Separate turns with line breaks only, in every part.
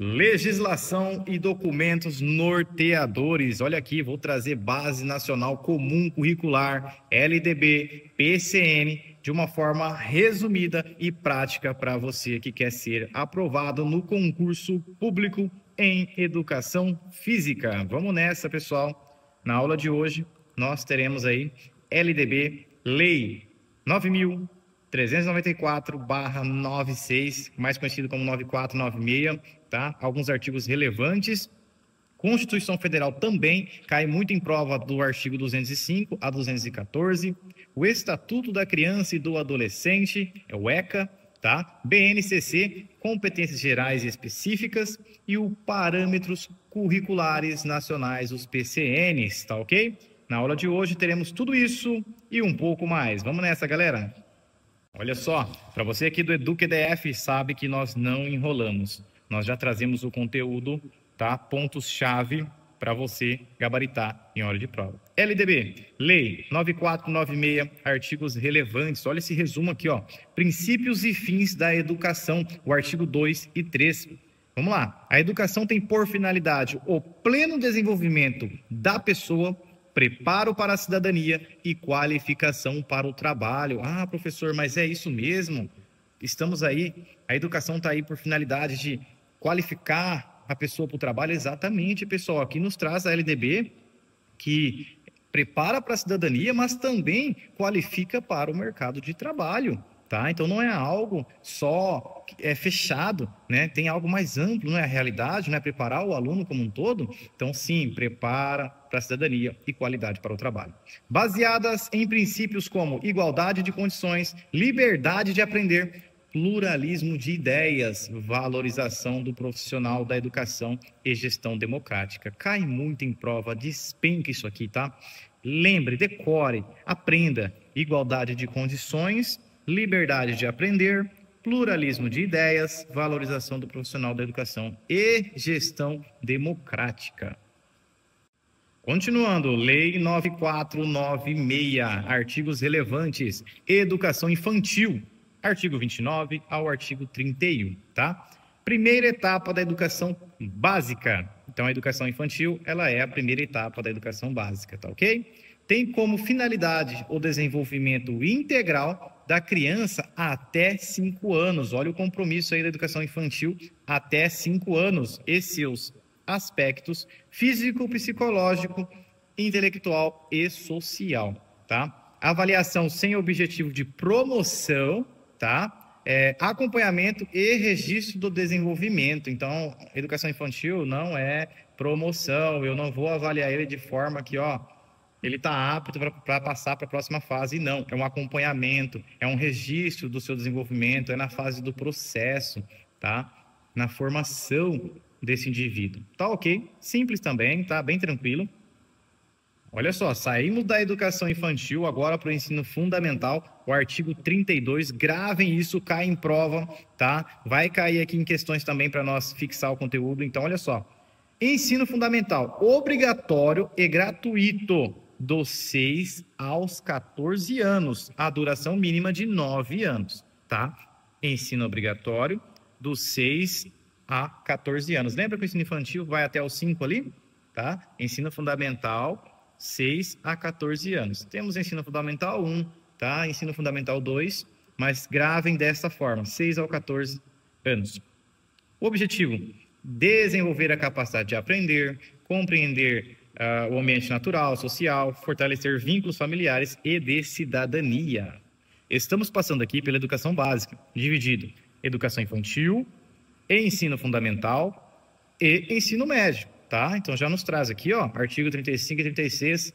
Legislação e documentos norteadores. Olha aqui, vou trazer Base Nacional Comum Curricular, LDB, PCN, de uma forma resumida e prática para você que quer ser aprovado no concurso público em Educação Física. Vamos nessa, pessoal. Na aula de hoje, nós teremos aí LDB, Lei 9.394/96, mais conhecido como 9496, tá? Alguns artigos relevantes. Constituição Federal também cai muito em prova do artigo 205 a 214. O Estatuto da Criança e do Adolescente, é o ECA, tá? BNCC, competências gerais e específicas, e o Parâmetros Curriculares Nacionais, os PCNs, tá ok? Na aula de hoje teremos tudo isso e um pouco mais. Vamos nessa, galera! Olha só, para você aqui do EducADF, sabe que nós não enrolamos. Nós já trazemos o conteúdo, tá? Pontos-chave para você gabaritar em hora de prova. LDB, Lei 9496, artigos relevantes. Olha esse resumo aqui, ó. Princípios e fins da educação, o artigo 2 e 3. Vamos lá. A educação tem por finalidade o pleno desenvolvimento da pessoa, preparo para a cidadania e qualificação para o trabalho. Ah, professor, mas é isso mesmo? Estamos aí, a educação está aí por finalidade de qualificar a pessoa para o trabalho? Exatamente, pessoal. Aqui nos traz a LDB, que prepara para a cidadania, mas também qualifica para o mercado de trabalho. Tá? Então não é algo só fechado, né? Tem algo mais amplo, não é a realidade, não é preparar o aluno como um todo. Então sim, prepara para a cidadania e qualidade para o trabalho. Baseadas em princípios como igualdade de condições, liberdade de aprender, pluralismo de ideias, valorização do profissional da educação e gestão democrática. Cai muito em prova, despenca isso aqui, tá? Lembre, decore, aprenda. Igualdade de condições, liberdade de aprender, pluralismo de ideias, valorização do profissional da educação e gestão democrática. Continuando, Lei 9496, artigos relevantes, educação infantil, artigo 29 ao artigo 31, tá? Primeira etapa da educação básica. Então, a educação infantil, ela é a primeira etapa da educação básica, tá ok? Tem como finalidade o desenvolvimento integral da criança até 5 anos. Olha o compromisso aí da educação infantil até 5 anos. E seus aspectos físico, psicológico, intelectual e social, tá? Avaliação sem objetivo de promoção, tá? Acompanhamento e registro do desenvolvimento. Então, educação infantil não é promoção. Eu não vou avaliar ele de forma que, ó, ele está apto para passar para a próxima fase. Não, é um acompanhamento, é um registro do seu desenvolvimento, é na fase do processo, tá? Na formação desse indivíduo. Tá ok? Simples também, tá? Bem tranquilo. Olha só, saímos da educação infantil agora para o ensino fundamental, o artigo 32, gravem isso, cai em prova, tá? Vai cair aqui em questões também para nós fixar o conteúdo. Então, olha só, ensino fundamental, obrigatório e gratuito, dos 6 aos 14 anos, a duração mínima de 9 anos, tá? Ensino obrigatório, dos 6 a 14 anos. Lembra que o ensino infantil vai até os 5 ali? Tá? Ensino fundamental, 6 a 14 anos. Temos ensino fundamental 1, tá? Ensino fundamental 2, mas gravem dessa forma, 6 a 14 anos. O objetivo, desenvolver a capacidade de aprender, compreender o ambiente natural, social, fortalecer vínculos familiares e de cidadania. Estamos passando aqui pela educação básica, dividido educação infantil, e ensino fundamental e ensino médio, tá? Então já nos traz aqui, ó, artigo 35 e 36,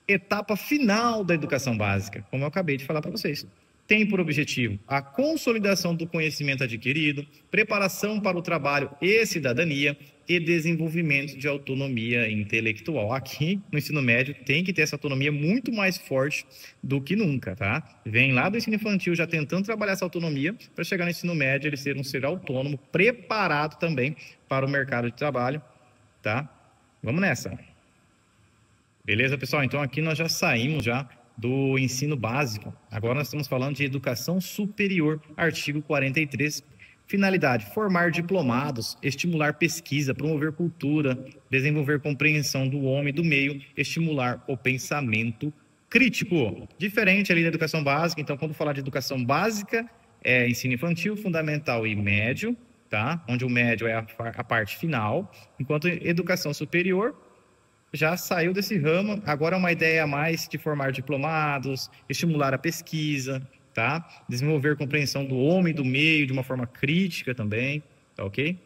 etapa final da educação básica, como eu acabei de falar para vocês. Tem por objetivo a consolidação do conhecimento adquirido, preparação para o trabalho e cidadania e desenvolvimento de autonomia intelectual. Aqui no ensino médio tem que ter essa autonomia muito mais forte do que nunca, tá? Vem lá do ensino infantil já tentando trabalhar essa autonomia para chegar no ensino médio ele ser um ser autônomo, preparado também para o mercado de trabalho, tá? Vamos nessa. Beleza, pessoal? Então aqui nós já saímos já do ensino básico. Agora nós estamos falando de educação superior, artigo 43. Finalidade: formar diplomados, estimular pesquisa, promover cultura, desenvolver compreensão do homem e do meio, estimular o pensamento crítico. Diferente ali da educação básica, então quando falar de educação básica, é ensino infantil, fundamental e médio, tá? Onde o médio é a parte final, enquanto educação superior já saiu desse ramo, agora é uma ideia a mais de formar diplomados, estimular a pesquisa, tá? Desenvolver compreensão do homem e do meio de uma forma crítica também, tá ok?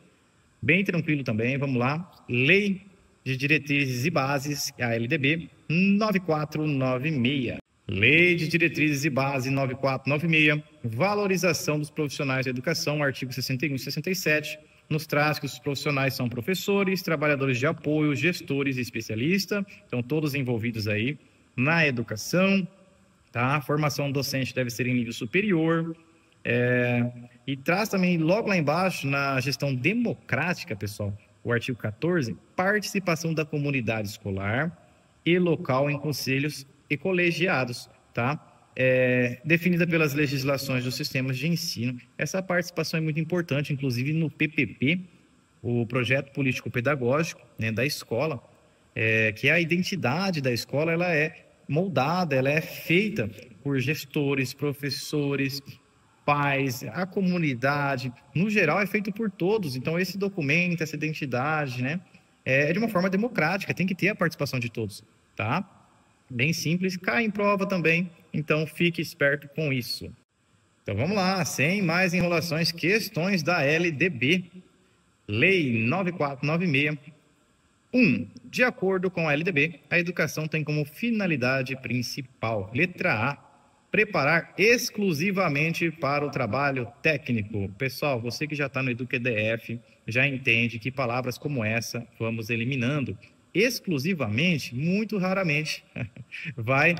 Bem tranquilo também, vamos lá. Lei de Diretrizes e Bases, a LDB 9496. Lei de Diretrizes e Bases 9496, valorização dos profissionais da educação, artigo 61 e 67, nos traz que os profissionais são professores, trabalhadores de apoio, gestores e especialistas, então todos envolvidos aí na educação, tá? A formação docente deve ser em nível superior, e traz também logo lá embaixo, na gestão democrática, pessoal, o artigo 14, participação da comunidade escolar e local em conselhos e colegiados, tá? Definida pelas legislações dos sistemas de ensino. Essa participação é muito importante, inclusive no PPP, o Projeto Político-Pedagógico, né, da escola, que a identidade da escola ela é moldada, ela é feita por gestores, professores, pais, a comunidade, no geral é feito por todos. Então esse documento, essa identidade, né, é de uma forma democrática, tem que ter a participação de todos, tá? Bem simples, cai em prova também, então fique esperto com isso. Então vamos lá, sem mais enrolações, questões da LDB, Lei 9496. 1. De acordo com a LDB, a educação tem como finalidade principal, letra A, preparar exclusivamente para o trabalho técnico. Pessoal, você que já está no EducaDF, já entende que palavras como essa vamos eliminando. Exclusivamente, muito raramente, vai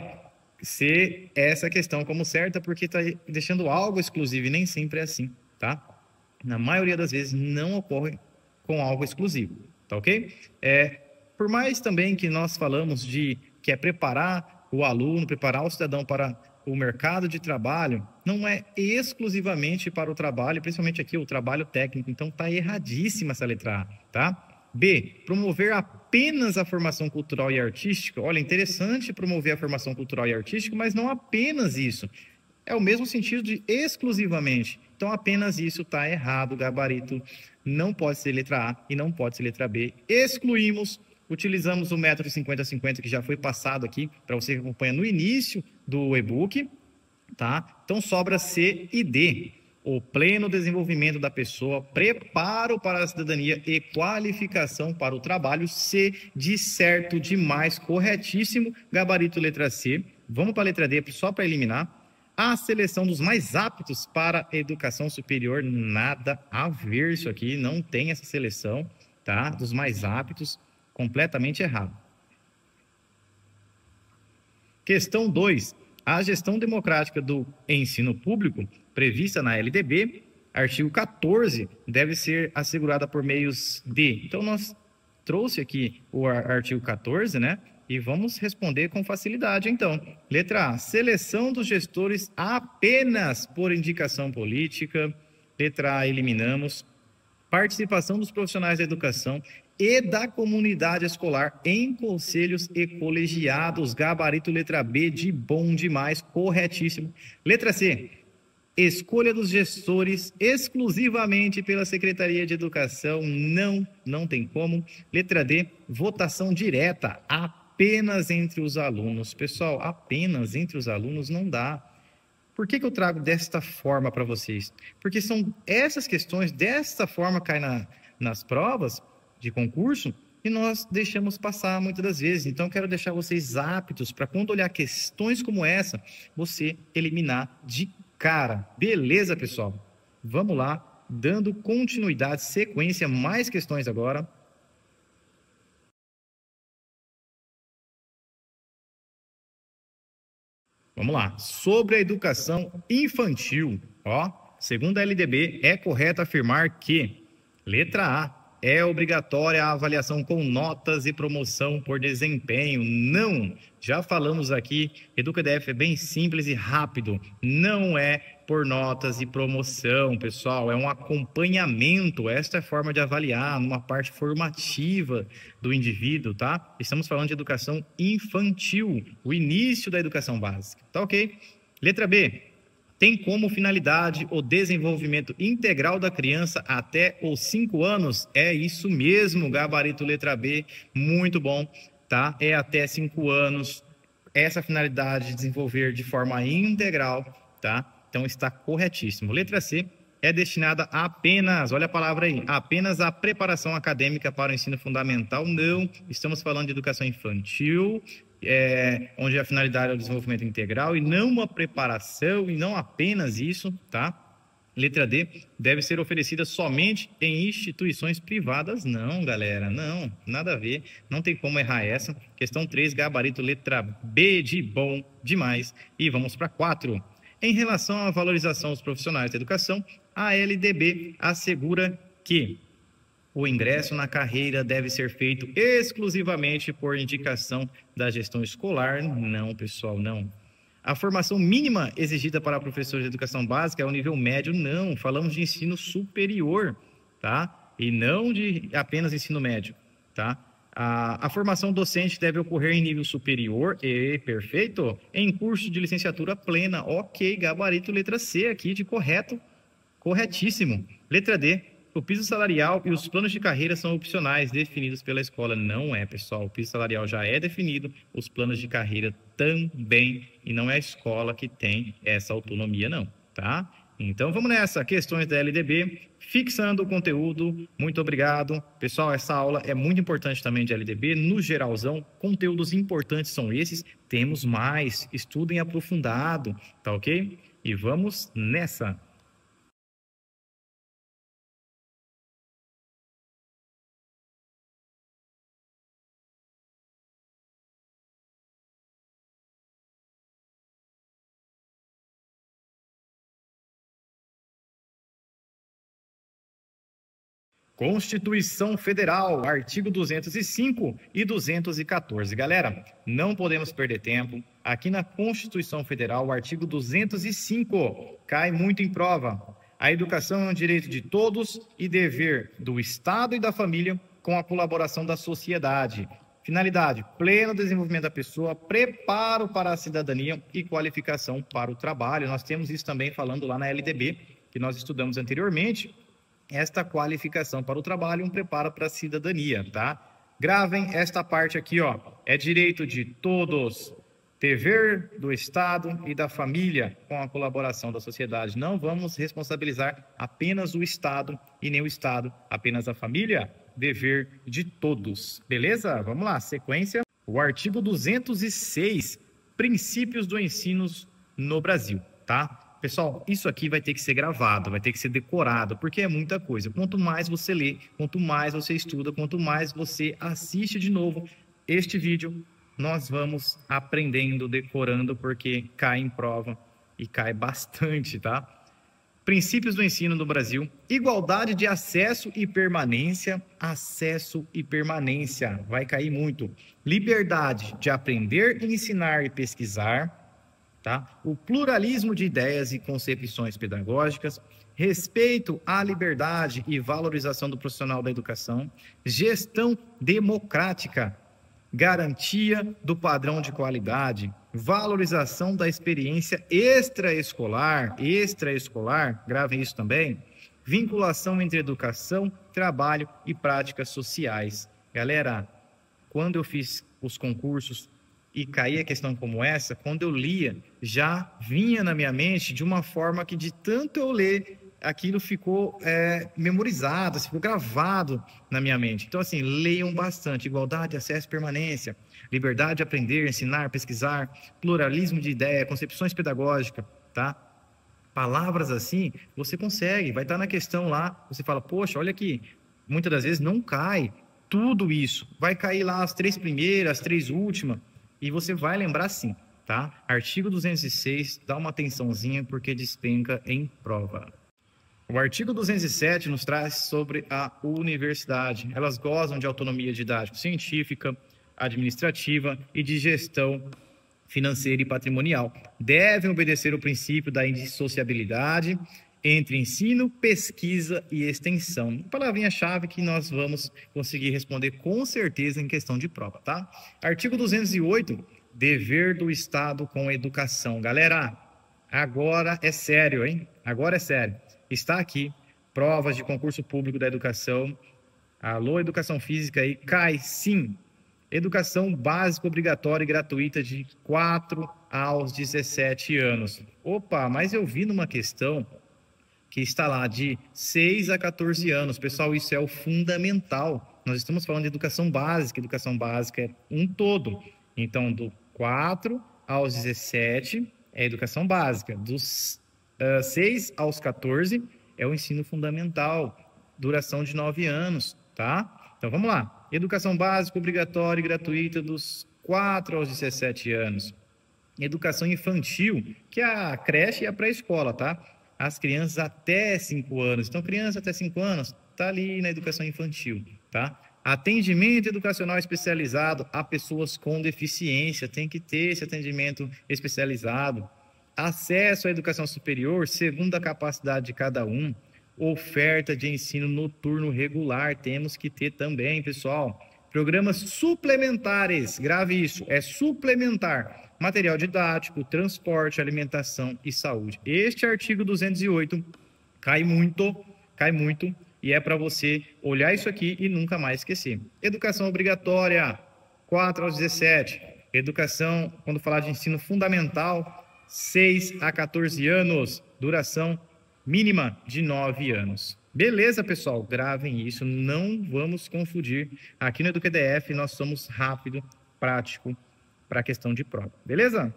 ser essa questão como certa, porque está deixando algo exclusivo e nem sempre é assim, tá? Na maioria das vezes não ocorre com algo exclusivo, tá ok? Por mais também que nós falamos de que é preparar o aluno, preparar o cidadão para o mercado de trabalho, não é exclusivamente para o trabalho, principalmente aqui o trabalho técnico, então está erradíssima essa letra A, tá? B, promover apenas a formação cultural e artística. Olha, interessante promover a formação cultural e artística, mas não apenas isso. É o mesmo sentido de exclusivamente. Então, apenas isso está errado, gabarito. Não pode ser letra A e não pode ser letra B. Excluímos, utilizamos o método 50-50 que já foi passado aqui, para você que acompanha no início do e-book, tá? Então, sobra C e D. O pleno desenvolvimento da pessoa, preparo para a cidadania e qualificação para o trabalho. C, de certo, demais, corretíssimo. Gabarito letra C. Vamos para a letra D, só para eliminar. A seleção dos mais aptos para a educação superior, nada a ver isso aqui, não tem essa seleção, tá? Dos mais aptos, completamente errado. Questão 2. A gestão democrática do ensino público, prevista na LDB, artigo 14, deve ser assegurada por meios de... Então, nós trouxe aqui o artigo 14, né? E vamos responder com facilidade, então. Letra A, seleção dos gestores apenas por indicação política. Letra A, eliminamos. Participação dos profissionais da educação e da comunidade escolar em conselhos e colegiados. Gabarito letra B, de bom demais, corretíssimo. Letra C, escolha dos gestores exclusivamente pela Secretaria de Educação. Não tem como. Letra D, votação direta, apenas entre os alunos. Pessoal, apenas entre os alunos não dá. Por que eu trago desta forma para vocês? Porque são essas questões, desta forma, caem nas provas de concurso e nós deixamos passar muitas das vezes. Então, quero deixar vocês aptos para, quando olhar questões como essa, você eliminar de cara. Beleza, pessoal? Vamos lá, dando continuidade, sequência, mais questões agora. Vamos lá. Sobre a educação infantil, ó, segundo a LDB, é correto afirmar que, letra A, É obrigatória a avaliação com notas e promoção por desempenho? Não. Já falamos aqui, EducaDF é bem simples e rápido. Não é por notas e promoção, pessoal. É um acompanhamento. Esta é a forma de avaliar, numa parte formativa do indivíduo, tá? Estamos falando de educação infantil, o início da educação básica. Tá ok? Letra B. Tem como finalidade o desenvolvimento integral da criança até os 5 anos? É isso mesmo, gabarito letra B, muito bom, tá? É até 5 anos, essa finalidade de desenvolver de forma integral, tá? Então está corretíssimo. Letra C é destinada apenas, olha a palavra aí, apenas à preparação acadêmica para o ensino fundamental? Não, estamos falando de educação infantil, onde a finalidade é o desenvolvimento integral e não uma preparação, e não apenas isso, tá? Letra D, deve ser oferecida somente em instituições privadas? Não, galera, não, nada a ver, não tem como errar essa. Questão 3, gabarito letra B de bom demais. E vamos para 4. Em relação à valorização dos profissionais da educação, a LDB assegura que o ingresso na carreira deve ser feito exclusivamente por indicação da gestão escolar? Não, pessoal, não. A formação mínima exigida para professores de educação básica é o nível médio? Não, falamos de ensino superior, tá? E não de apenas ensino médio, tá? A formação docente deve ocorrer em nível superior, perfeito, em curso de licenciatura plena. Ok, gabarito letra C aqui de correto, corretíssimo. Letra D. O piso salarial e os planos de carreira são opcionais, definidos pela escola. Não é, pessoal. O piso salarial já é definido, os planos de carreira também, e não é a escola que tem essa autonomia, não, tá? Então, vamos nessa. Questões da LDB, fixando o conteúdo. Muito obrigado. Pessoal, essa aula é muito importante também de LDB. No geralzão, conteúdos importantes são esses. Temos mais. Estudem aprofundado, tá ok? E vamos nessa. Constituição Federal, artigo 205 e 214. Galera, não podemos perder tempo. Aqui na Constituição Federal, o artigo 205 cai muito em prova. A educação é um direito de todos e dever do Estado e da família com a colaboração da sociedade. Finalidade: pleno desenvolvimento da pessoa, preparo para a cidadania e qualificação para o trabalho. Nós temos isso também falando lá na LDB, que nós estudamos anteriormente. Esta qualificação para o trabalho, um preparo para a cidadania, tá? Gravem esta parte aqui, ó. É direito de todos, dever do Estado e da família com a colaboração da sociedade. Não vamos responsabilizar apenas o Estado e nem o Estado, apenas a família, dever de todos. Beleza? Vamos lá, sequência. O artigo 206, princípios do ensino no Brasil, tá? Pessoal, isso aqui vai ter que ser gravado, vai ter que ser decorado, porque é muita coisa. Quanto mais você lê, quanto mais você estuda, quanto mais você assiste de novo este vídeo, nós vamos aprendendo, decorando, porque cai em prova e cai bastante, tá? Princípios do ensino no Brasil: igualdade de acesso e permanência, vai cair muito. Liberdade de aprender, ensinar e pesquisar. Tá? O pluralismo de ideias e concepções pedagógicas, respeito à liberdade e valorização do profissional da educação, gestão democrática, garantia do padrão de qualidade, valorização da experiência extraescolar, gravem isso também, vinculação entre educação, trabalho e práticas sociais. Galera, quando eu fiz os concursos e caía questão como essa, quando eu lia, já vinha na minha mente de uma forma que, de tanto eu ler, aquilo ficou memorizado, ficou gravado na minha mente. Então, assim, leiam bastante. Igualdade, acesso e permanência, liberdade de aprender, ensinar, pesquisar, pluralismo de ideia, concepções pedagógicas, tá? Palavras assim, você consegue, vai estar na questão lá, você fala, poxa, olha aqui, muitas das vezes não cai tudo isso, vai cair lá as 3 primeiras, as 3 últimas, e você vai lembrar sim, tá? Artigo 206, dá uma atençãozinha porque despenca em prova. O artigo 207 nos traz sobre a universidade. Elas gozam de autonomia didático-científica, administrativa e de gestão financeira e patrimonial. Devem obedecer o princípio da indissociabilidade entre ensino, pesquisa e extensão. Palavrinha-chave que nós vamos conseguir responder com certeza em questão de prova, tá? Artigo 208, dever do Estado com a educação. Galera, agora é sério, hein? Agora é sério. Está aqui, provas de concurso público da educação. Alô, educação física aí, cai sim. Educação básica obrigatória e gratuita de 4 aos 17 anos. Opa, mas eu vi numa questão que está lá de 6 a 14 anos. Pessoal, isso é o fundamental. Nós estamos falando de educação básica é um todo. Então, do 4 aos 17 é educação básica. Dos 6 aos 14 é o ensino fundamental, duração de 9 anos, tá? Então, vamos lá. Educação básica, obrigatória e gratuita dos 4 aos 17 anos. Educação infantil, que é a creche e a pré-escola, tá? As crianças até 5 anos. Então, criança até 5 anos está ali na educação infantil, tá? Atendimento educacional especializado a pessoas com deficiência. Tem que ter esse atendimento especializado. Acesso à educação superior, segundo a capacidade de cada um. Oferta de ensino noturno regular, temos que ter também, pessoal. Programas suplementares, grave isso, é suplementar. Material didático, transporte, alimentação e saúde. Este artigo 208 cai muito, e é para você olhar isso aqui e nunca mais esquecer. Educação obrigatória, 4 aos 17. Educação, quando falar de ensino fundamental, 6 a 14 anos, duração mínima de 9 anos. Beleza, pessoal? Gravem isso, não vamos confundir. Aqui no EducaDF nós somos rápido, prático para a questão de prova. Beleza?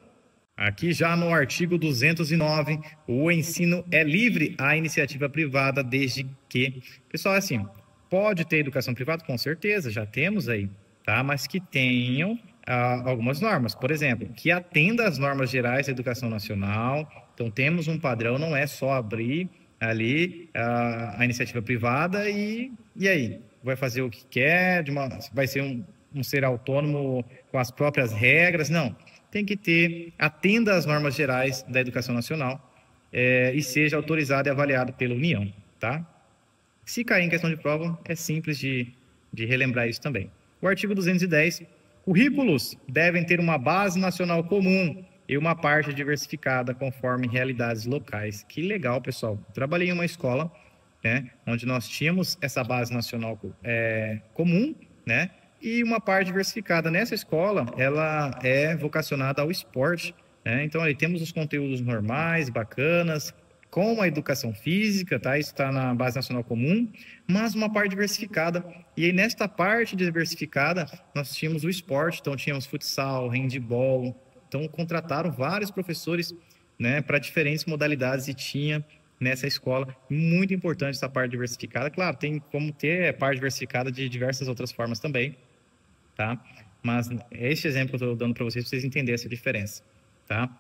Aqui já no artigo 209, o ensino é livre à iniciativa privada desde que... Pessoal, assim, pode ter educação privada? Com certeza, já temos aí, tá? Mas que tenham algumas normas. Por exemplo, que atenda às normas gerais da educação nacional. Então, temos um padrão, não é só abrir ali a iniciativa privada e aí? Vai fazer o que quer, vai ser um ser autônomo com as próprias regras? Não. Tem que ter, atenda às normas gerais da educação nacional e seja autorizado e avaliado pela União, tá? Se cair em questão de prova, é simples de relembrar isso também. O artigo 210, currículos devem ter uma base nacional comum e uma parte diversificada conforme realidades locais. Que legal, pessoal. Trabalhei em uma escola, né, onde nós tínhamos essa base nacional comum, né, e uma parte diversificada. Nessa escola, ela é vocacionada ao esporte, né? Então, ali temos os conteúdos normais, bacanas, com a educação física, tá? Isso está na base nacional comum, mas uma parte diversificada. E aí, nesta parte diversificada, nós tínhamos o esporte, então tínhamos futsal, handebol. Então, contrataram vários professores, né, para diferentes modalidades e tinha nessa escola. Muito importante essa parte diversificada. Claro, tem como ter parte diversificada de diversas outras formas também, tá? Mas este exemplo que eu estou dando para vocês entenderem essa diferença, tá?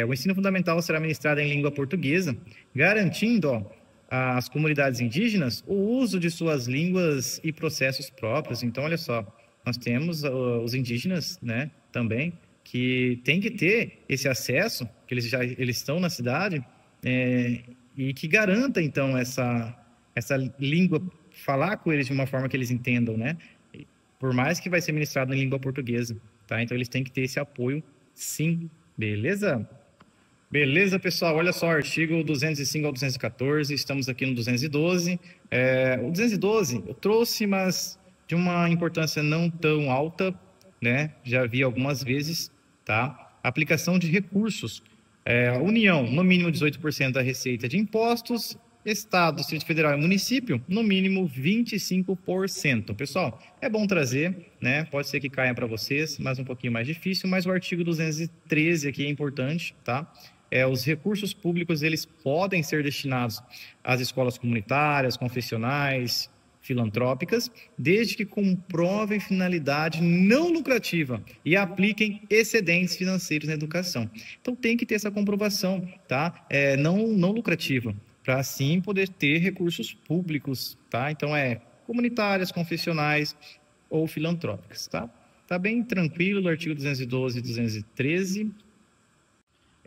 O ensino fundamental será ministrado em língua portuguesa, garantindo às comunidades indígenas o uso de suas línguas e processos próprios. Então, olha só, nós temos os indígenas, né, também, que tem que ter esse acesso, que eles estão na cidade, e que garanta, então, essa língua, falar com eles de uma forma que eles entendam, né? Por mais que vai ser ministrado em língua portuguesa, tá? Então, eles têm que ter esse apoio, sim. Beleza? Beleza, pessoal? Olha só, artigo 205 ao 214, estamos aqui no 212. O 212 eu trouxe, mas de uma importância não tão alta, né? Já vi algumas vezes, tá? Aplicação de recursos. União, no mínimo 18% da receita de impostos. Estado, Distrito Federal e município, no mínimo 25%. Pessoal, é bom trazer, né? Pode ser que caia para vocês, mas um pouquinho mais difícil, mas o artigo 213 aqui é importante, tá? Os recursos públicos, eles podem ser destinados às escolas comunitárias, confessionais, filantrópicas, desde que comprovem finalidade não lucrativa e apliquem excedentes financeiros na educação. Então, tem que ter essa comprovação, tá? Não lucrativa. para assim poder ter recursos públicos, tá? Então, comunitárias, confessionais ou filantrópicas, tá? Tá bem tranquilo o artigo 212 e 213.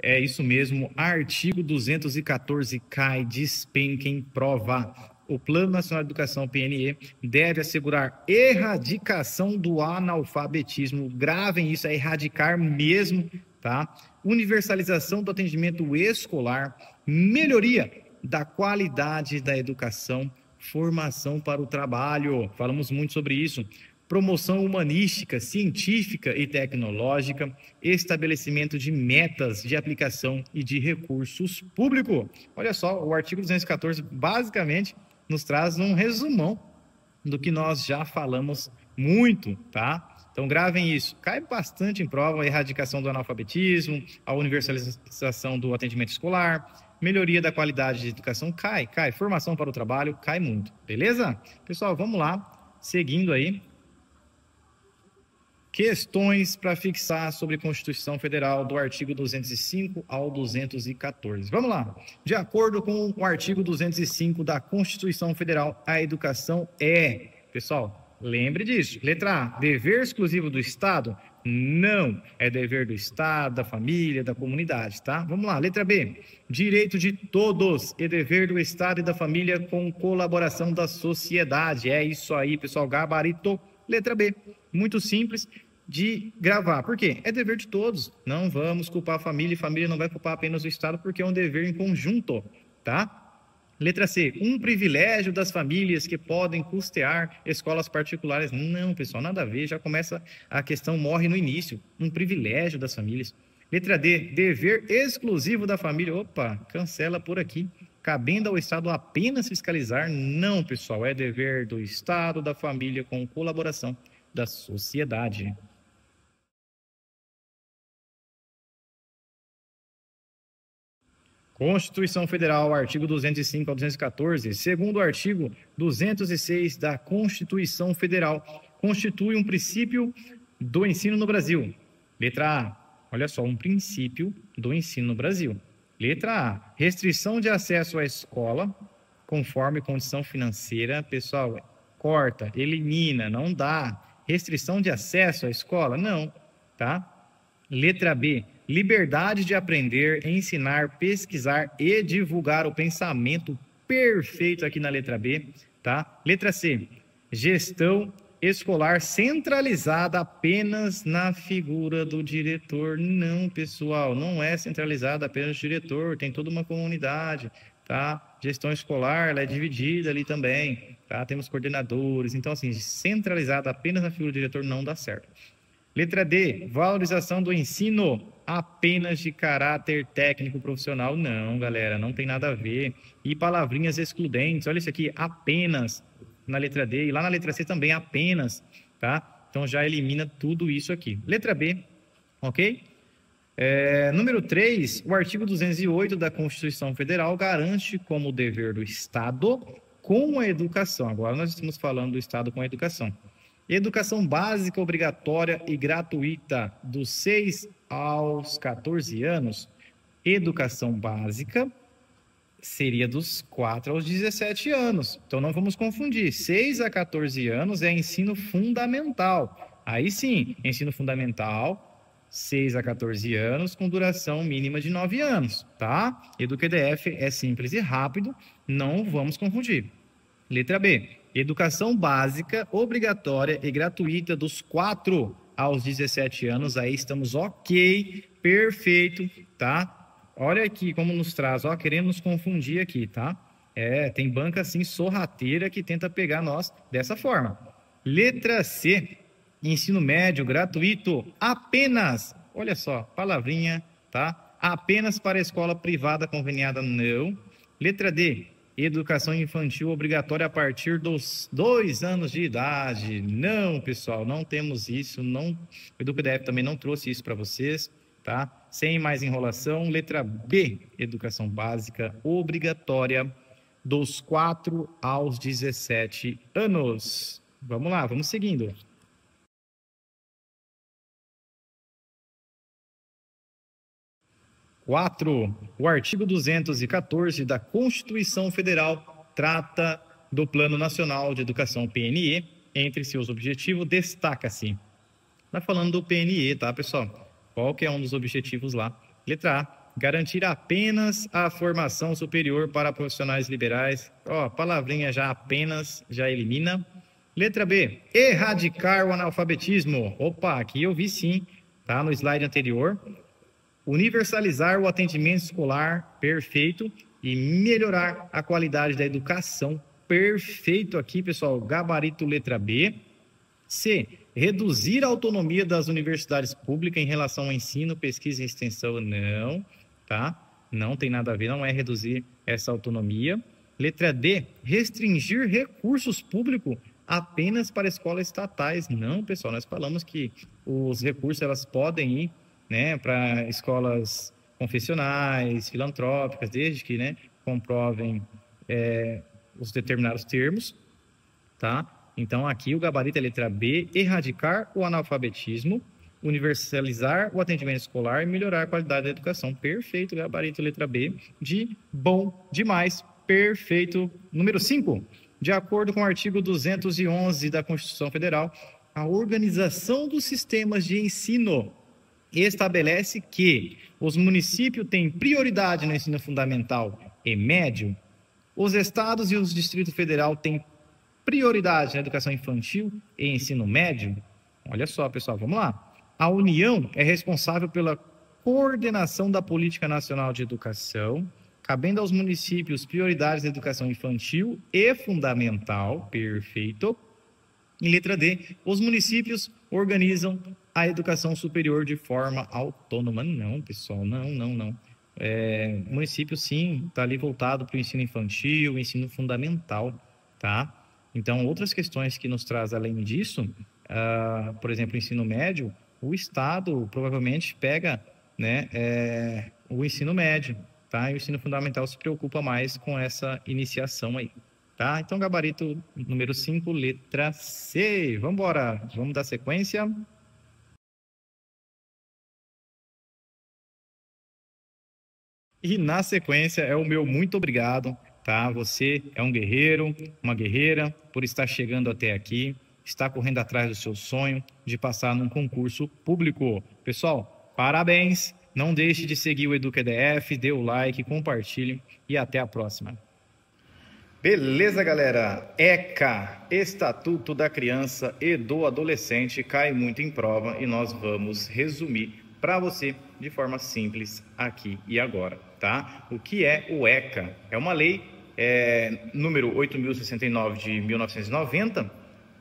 É isso mesmo, artigo 214 cai, despenca em prova. O Plano Nacional de Educação, PNE, deve assegurar erradicação do analfabetismo. Gravem isso, é erradicar mesmo, tá? Universalização do atendimento escolar, melhoria da qualidade da educação, formação para o trabalho. Falamos muito sobre isso. Promoção humanística, científica e tecnológica, estabelecimento de metas de aplicação e de recursos públicos. Olha só, o artigo 214 basicamente nos traz um resumão do que nós já falamos muito, tá? Então gravem isso. Cai bastante em prova a erradicação do analfabetismo, a universalização do atendimento escolar, melhoria da qualidade de educação, cai. Formação para o trabalho, cai muito, beleza? Pessoal, vamos lá, seguindo aí. Questões para fixar sobre a Constituição Federal do artigo 205 ao 214. Vamos lá. De acordo com o artigo 205 da Constituição Federal, a educação pessoal, lembre disso. Letra A, dever exclusivo do Estado? Não, é dever do Estado, da família, da comunidade, tá? Vamos lá. Letra B, direito de todos e dever do Estado e da família com colaboração da sociedade. É isso aí, pessoal, gabarito. Letra B, muito simples de gravar. Por quê? É dever de todos. Não vamos culpar a família não vai culpar apenas o Estado, porque é um dever em conjunto, tá? Letra C, um privilégio das famílias que podem custear escolas particulares. Não, pessoal, nada a ver, já começa a questão, morre no início. Um privilégio das famílias. Letra D, dever exclusivo da família. Opa, cancela por aqui. Cabendo ao Estado apenas fiscalizar. Não, pessoal, é dever do Estado, da família, com colaboração da sociedade. Constituição Federal, artigo 205 ao 214, segundo o artigo 206 da Constituição Federal, constitui um princípio do ensino no Brasil. Letra A, olha só, um princípio do ensino no Brasil. Letra A, restrição de acesso à escola, conforme condição financeira. Pessoal, corta, elimina, não dá. Restrição de acesso à escola? Não, tá? Letra B, liberdade de aprender, ensinar, pesquisar e divulgar o pensamento. Perfeito aqui na letra B, tá? Letra C, gestão escolar centralizada apenas na figura do diretor. Não, pessoal, não é centralizada apenas no diretor, tem toda uma comunidade, tá? Gestão escolar, ela é dividida ali também, tá? Temos coordenadores, então assim, centralizada apenas na figura do diretor não dá certo. Letra D, valorização do ensino apenas de caráter técnico profissional. Não, galera, não tem nada a ver. E palavrinhas excludentes, olha isso aqui, apenas na letra D, e lá na letra C também apenas, tá? Então já elimina tudo isso aqui. Letra B, ok? Número 3, o artigo 208 da Constituição Federal garante como dever do Estado com a educação. Agora nós estamos falando do Estado com a educação. Educação básica obrigatória e gratuita dos 6 aos 14 anos. Educação básica seria dos 4 aos 17 anos. Então não vamos confundir. 6 a 14 anos é ensino fundamental. Aí sim, ensino fundamental, 6 a 14 anos, com duração mínima de 9 anos, tá? EducaDF é simples e rápido, não vamos confundir. Letra B, educação básica, obrigatória e gratuita dos 4 aos 17 anos, aí estamos ok, perfeito, tá? Olha aqui como nos traz, ó, querendo nos confundir aqui, tá? Tem banca assim sorrateira que tenta pegar nós dessa forma. Letra C, ensino médio gratuito apenas, olha só, palavrinha, tá? Apenas para a escola privada conveniada, não. Letra D, educação infantil obrigatória a partir dos 2 anos de idade. Não, pessoal, não temos isso. Não, o EducaDF também não trouxe isso para vocês, tá? Sem mais enrolação. Letra B, educação básica obrigatória dos 4 aos 17 anos. Vamos lá, vamos seguindo. 4. O artigo 214 da Constituição Federal trata do Plano Nacional de Educação, PNE. Entre seus objetivos, destaca-se. Está falando do PNE, tá, pessoal? Qual que é um dos objetivos lá? Letra A. Garantir apenas a formação superior para profissionais liberais. Ó, palavrinha já apenas, já elimina. Letra B. Erradicar o analfabetismo. Opa, aqui eu vi sim, tá? No slide anterior. Universalizar o atendimento escolar, perfeito. E melhorar a qualidade da educação, perfeito aqui, pessoal. Gabarito letra B. C. Reduzir a autonomia das universidades públicas em relação ao ensino, pesquisa e extensão. Não, tá? Não tem nada a ver, não é reduzir essa autonomia. Letra D. Restringir recursos públicos apenas para escolas estatais. Não, pessoal, nós falamos que os recursos elas podem ir, né, para escolas confessionais, filantrópicas, desde que, né, comprovem os determinados termos, tá? Então, aqui o gabarito é letra B, erradicar o analfabetismo, universalizar o atendimento escolar e melhorar a qualidade da educação. Perfeito, gabarito letra B, de bom demais, perfeito. Número 5, de acordo com o artigo 211 da Constituição Federal, a organização dos sistemas de ensino estabelece que os municípios têm prioridade no ensino fundamental e médio, os estados e os Distritos Federal têm prioridade na educação infantil e ensino médio. Olha só, pessoal, vamos lá. A União é responsável pela coordenação da Política Nacional de Educação, cabendo aos municípios prioridades da educação infantil e fundamental, perfeito. Em letra D, os municípios organizam a educação superior de forma autônoma. Não, pessoal, não. O município, sim, está ali voltado para o ensino infantil, ensino fundamental, tá? Então, outras questões que nos traz além disso, por exemplo, o ensino médio, o Estado provavelmente pega, né, o ensino médio, tá? E o ensino fundamental se preocupa mais com essa iniciação aí, tá? Então, gabarito número 5, letra C. Vamos embora, vamos dar sequência. E na sequência é o meu muito obrigado, tá? Você é um guerreiro, uma guerreira, por estar chegando até aqui, está correndo atrás do seu sonho de passar num concurso público. Pessoal, parabéns! Não deixe de seguir o EducaEDF, dê o like, compartilhe e até a próxima. Beleza, galera? ECA, Estatuto da Criança e do Adolescente, cai muito em prova e nós vamos resumir para você de forma simples aqui e agora, tá? O que é o ECA? É uma lei número 8.069 de 1990,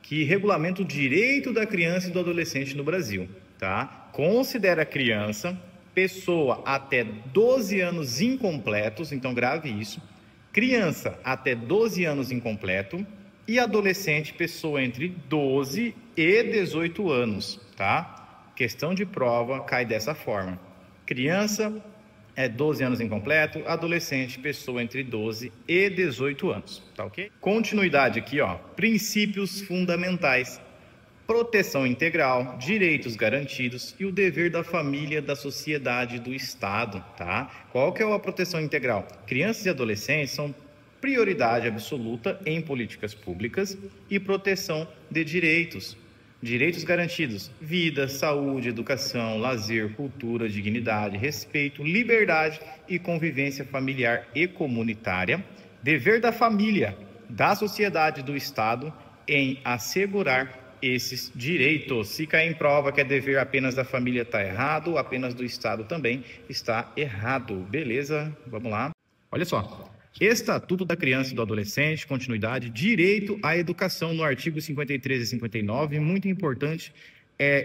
que regulamenta o direito da criança e do adolescente no Brasil, tá? Considera a criança pessoa até 12 anos incompletos, então grave isso, criança até 12 anos incompleto e adolescente pessoa entre 12 e 18 anos, tá? Questão de prova cai dessa forma. Criança é 12 anos incompleto, adolescente, pessoa entre 12 e 18 anos, tá ok? Continuidade aqui, ó. Princípios fundamentais. Proteção integral, direitos garantidos e o dever da família, da sociedade e do Estado, tá? Qual que é a proteção integral? Crianças e adolescentes são prioridade absoluta em políticas públicas e proteção de direitos. Direitos garantidos: vida, saúde, educação, lazer, cultura, dignidade, respeito, liberdade e convivência familiar e comunitária. Dever da família, da sociedade e do Estado em assegurar esses direitos. Se cair em prova que é dever apenas da família, está errado, apenas do Estado também está errado. Beleza? Vamos lá. Olha só. Estatuto da Criança e do Adolescente, continuidade, direito à educação no artigo 53 e 59, muito importante,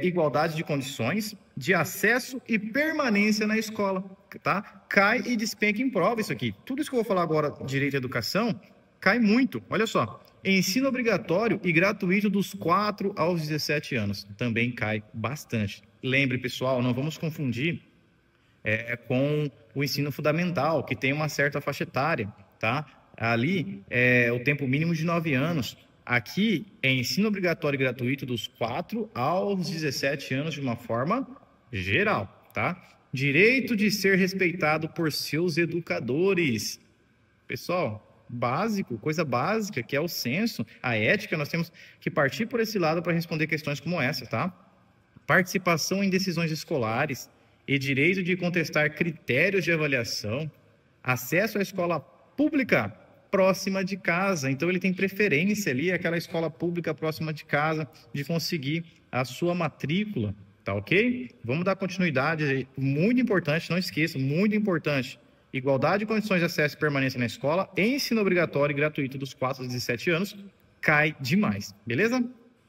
igualdade de condições de acesso e permanência na escola, tá? Cai e despenca em prova isso aqui. Tudo isso que eu vou falar agora, direito à educação, cai muito. Olha só, ensino obrigatório e gratuito dos 4 aos 17 anos, também cai bastante. Lembre, pessoal, não vamos confundir com o ensino fundamental, que tem uma certa faixa etária, tá? Ali é o tempo mínimo de 9 anos. Aqui é ensino obrigatório e gratuito dos 4 aos 17 anos de uma forma geral, tá? Direito de ser respeitado por seus educadores. Pessoal, básico, coisa básica, que é o senso, a ética, nós temos que partir por esse lado para responder questões como essa, tá? Participação em decisões escolares e direito de contestar critérios de avaliação, acesso à escola pública próxima de casa. Então, ele tem preferência ali, aquela escola pública próxima de casa, de conseguir a sua matrícula, tá ok? Vamos dar continuidade, muito importante, não esqueça, muito importante. Igualdade de condições de acesso e permanência na escola, ensino obrigatório e gratuito dos 4 aos 17 anos, cai demais, beleza?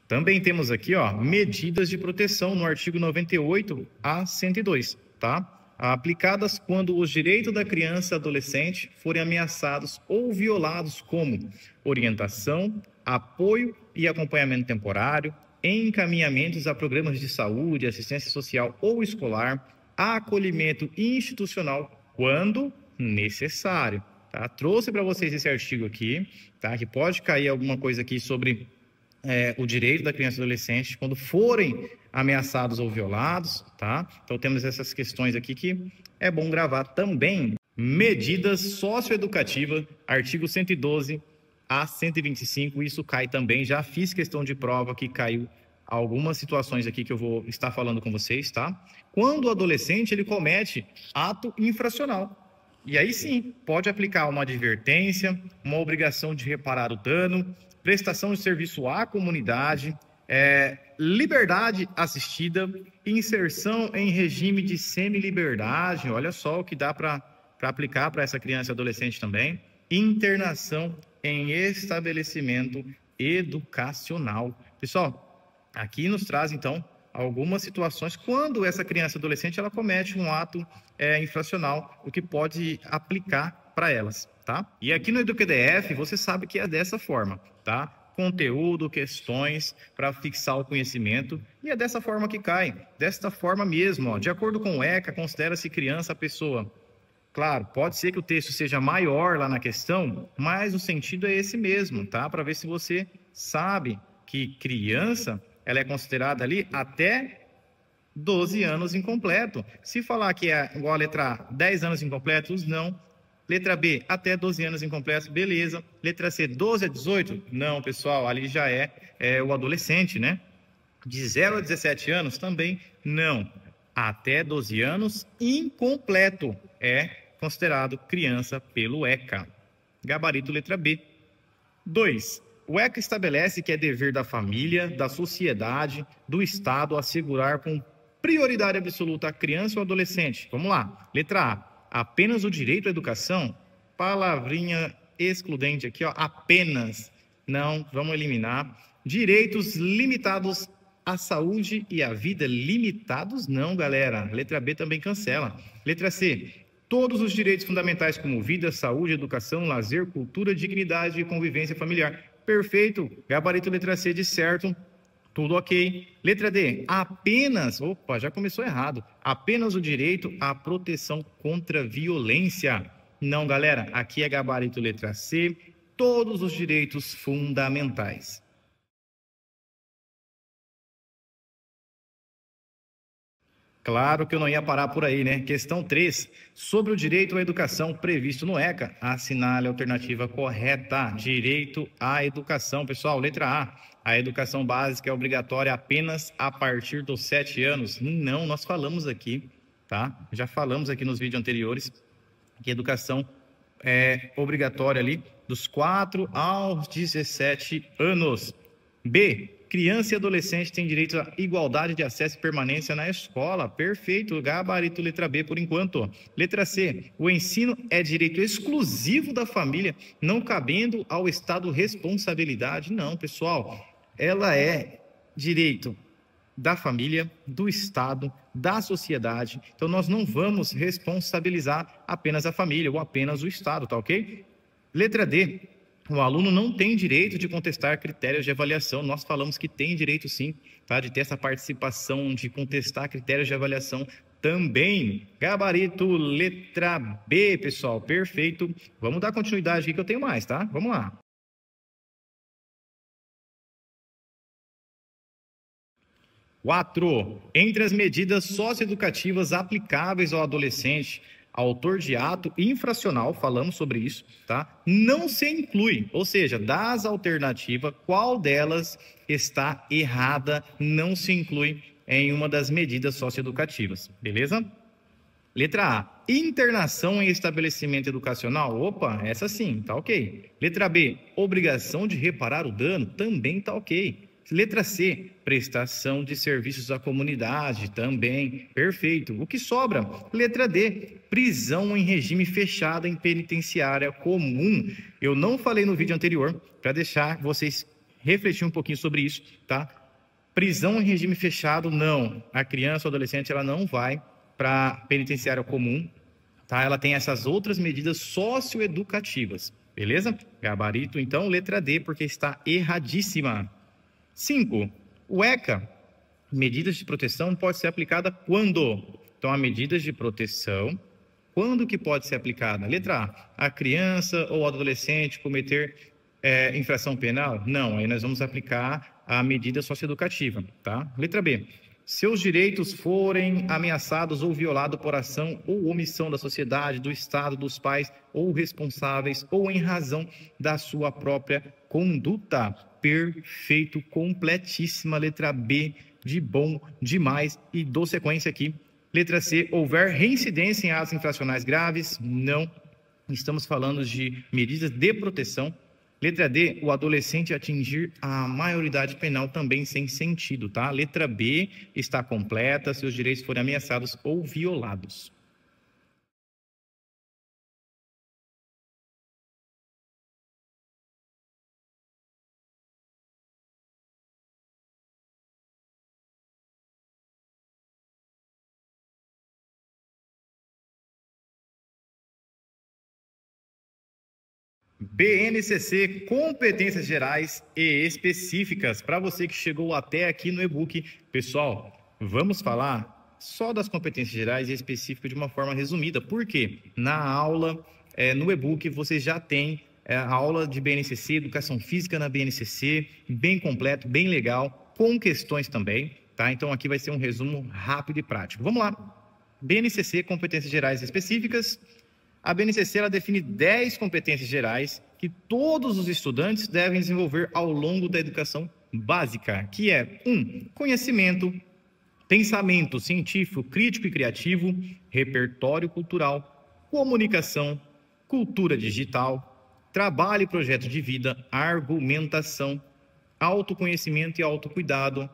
Também temos aqui, ó, medidas de proteção no artigo 98 a 102, tá? Aplicadas quando os direitos da criança e adolescente forem ameaçados ou violados, como orientação, apoio e acompanhamento temporário, encaminhamentos a programas de saúde, assistência social ou escolar, acolhimento institucional, quando necessário, tá? Trouxe para vocês esse artigo aqui, tá? Que pode cair alguma coisa aqui sobre o direito da criança e adolescente quando forem ameaçados ou violados, tá? Então temos essas questões aqui que é bom gravar também. Medidas socioeducativas, artigo 112 a 125, isso cai também. Já fiz questão de prova que caiu algumas situações aqui que eu vou estar falando com vocês, tá? Quando o adolescente ele comete ato infracional. E aí sim, pode aplicar uma advertência, uma obrigação de reparar o dano, prestação de serviço à comunidade, liberdade assistida, inserção em regime de semi-liberdade, olha só o que dá para aplicar para essa criança e adolescente também, internação em estabelecimento educacional. Pessoal, aqui nos traz, então, algumas situações quando essa criança e adolescente ela comete um ato infracional, o que pode aplicar para elas, tá? E aqui no EducaDF, você sabe que é dessa forma, tá? Conteúdo, questões para fixar o conhecimento, e é dessa forma que cai, desta forma mesmo, ó. De acordo com o ECA, considera-se criança a pessoa. Claro, pode ser que o texto seja maior lá na questão, mas o sentido é esse mesmo, tá? Para ver se você sabe que criança, ela é considerada ali até 12 anos incompleto. Se falar que é igual a letra A, 10 anos incompletos, não. Letra B, até 12 anos incompletos, beleza. Letra C, 12 a 18? Não, pessoal, ali já é o adolescente, né? De 0 a 17 anos, também não. Até 12 anos, incompleto, é considerado criança pelo ECA. Gabarito letra B. 2. O ECA estabelece que é dever da família, da sociedade, do Estado assegurar com prioridade absoluta a criança ou adolescente. Vamos lá. Letra A. Apenas o direito à educação? Palavrinha excludente aqui, ó. Apenas. Não, vamos eliminar. Direitos limitados à saúde e à vida. Limitados não, galera. Letra B também cancela. Letra C. Todos os direitos fundamentais como vida, saúde, educação, lazer, cultura, dignidade e convivência familiar. Perfeito. Gabarito letra C de certo. Tudo ok. Letra D, apenas, opa, já começou errado, apenas o direito à proteção contra violência. Não, galera, aqui é gabarito letra C, todos os direitos fundamentais. Claro que eu não ia parar por aí, né? Questão 3. Sobre o direito à educação previsto no ECA, assinale a alternativa correta. Direito à educação. Pessoal, letra A. A educação básica é obrigatória apenas a partir dos 7 anos. Não, nós falamos aqui, tá? Já falamos aqui nos vídeos anteriores que a educação é obrigatória ali dos 4 aos 17 anos. B. Criança e adolescente têm direito à igualdade de acesso e permanência na escola. Perfeito, gabarito letra B por enquanto. Letra C, o ensino é direito exclusivo da família, não cabendo ao Estado responsabilidade. Não, pessoal, ela é direito da família, do Estado, da sociedade. Então, nós não vamos responsabilizar apenas a família ou apenas o Estado, tá ok? Letra D. O aluno não tem direito de contestar critérios de avaliação. Nós falamos que tem direito sim, tá? De ter essa participação, de contestar critérios de avaliação também. Gabarito letra B, pessoal. Perfeito. Vamos dar continuidade aqui que eu tenho mais, tá? Vamos lá. 4. Entre as medidas socioeducativas aplicáveis ao adolescente, autor de ato infracional, falamos sobre isso, tá? Não se inclui, ou seja, das alternativas, qual delas está errada, não se inclui em uma das medidas socioeducativas, beleza? Letra A, internação em estabelecimento educacional. Opa, essa sim, tá ok. Letra B, obrigação de reparar o dano. Também tá ok. Letra C, prestação de serviços à comunidade. Também, perfeito. O que sobra? Letra D, prisão em regime fechado em penitenciária comum. Eu não falei no vídeo anterior, para deixar vocês refletir um pouquinho sobre isso, tá? Prisão em regime fechado, não. A criança ou adolescente, ela não vai para penitenciária comum, tá? Ela tem essas outras medidas socioeducativas, beleza? Gabarito, então, letra D, porque está erradíssima. 5. O ECA, medidas de proteção, pode ser aplicada quando? Então, a medidas de proteção, quando que pode ser aplicada? Letra A, a criança ou adolescente cometer infração penal? Não, aí nós vamos aplicar a medida socioeducativa, tá? Letra B, seus direitos forem ameaçados ou violados por ação ou omissão da sociedade, do Estado, dos pais ou responsáveis, ou em razão da sua própria conduta. Perfeito, completíssima. Letra B, de bom demais. E dou sequência aqui. Letra C, houver reincidência em atos infracionais graves? Não. Estamos falando de medidas de proteção. Letra D, o adolescente atingir a maioridade penal, também sem sentido, tá? Letra B está completa, se os direitos forem ameaçados ou violados. BNCC, competências gerais e específicas. Para você que chegou até aqui no e-book, pessoal, vamos falar só das competências gerais e específicas de uma forma resumida. Por quê? Na aula, no e-book, você já tem a aula de BNCC, educação física na BNCC, bem completo, bem legal, com questões também, tá? Então aqui vai ser um resumo rápido e prático. Vamos lá. BNCC, competências gerais e específicas. A BNCC ela define 10 competências gerais que todos os estudantes devem desenvolver ao longo da educação básica, que é 1. Conhecimento, pensamento científico, crítico e criativo, repertório cultural, comunicação, cultura digital, trabalho e projeto de vida, argumentação, autoconhecimento e autocuidado,